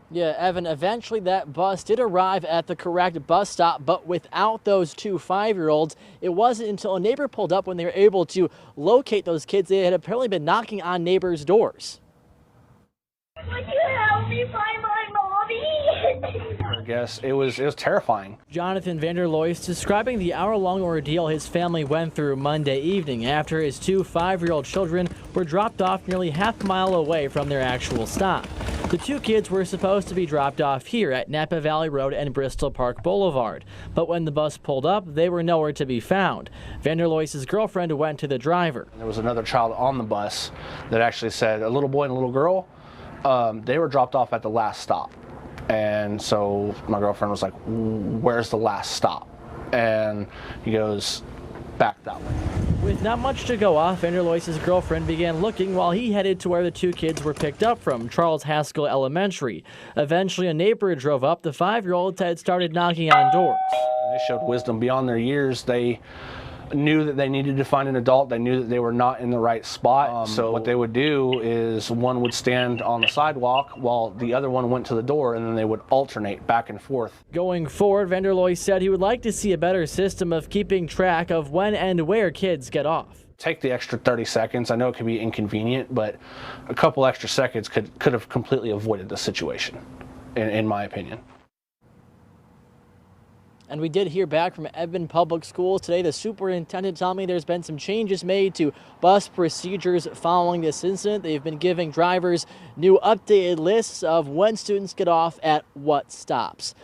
Yeah, Evan, eventually that bus did arrive at the correct bus stop, but without those two 5-year-olds. It wasn't until a neighbor pulled up when they were able to locate those kids. They had apparently been knocking on neighbors' doors. Would you help me find my mommy? I guess it was terrifying. Jonathan Vanderlois describing the hour-long ordeal his family went through Monday evening after his two 5-year-old children were dropped off nearly half a mile away from their actual stop. The two kids were supposed to be dropped off here at Napa Valley Road and Bristol Park Boulevard, but when the bus pulled up, they were nowhere to be found. Vanderlois' girlfriend went to the driver. There was another child on the bus that actually said, a little boy and a little girl, they were dropped off at the last stop. And so my girlfriend was like, where's the last stop? And he goes, back that way. With not much to go off, Vanderlois' girlfriend began looking while he headed to where the two kids were picked up from, Charles Haskell Elementary. Eventually, a neighbor drove up. The 5-year-olds had started knocking on doors. They showed wisdom beyond their years. They knew that they needed to find an adult. They knew that they were not in the right spot. So what they would do is one would stand on the sidewalk while the other one went to the door, and then they would alternate back and forth. Going forward, Vanderlois said he would like to see a better system of keeping track of when and where kids get off. Take the extra 30 seconds. I know it could be inconvenient, but a couple extra seconds could have completely avoided the situation, in my opinion. And we did hear back from Edmond Public Schools today. The superintendent telling me there's been some changes made to bus procedures following this incident. They've been giving drivers new updated lists of when students get off at what stops.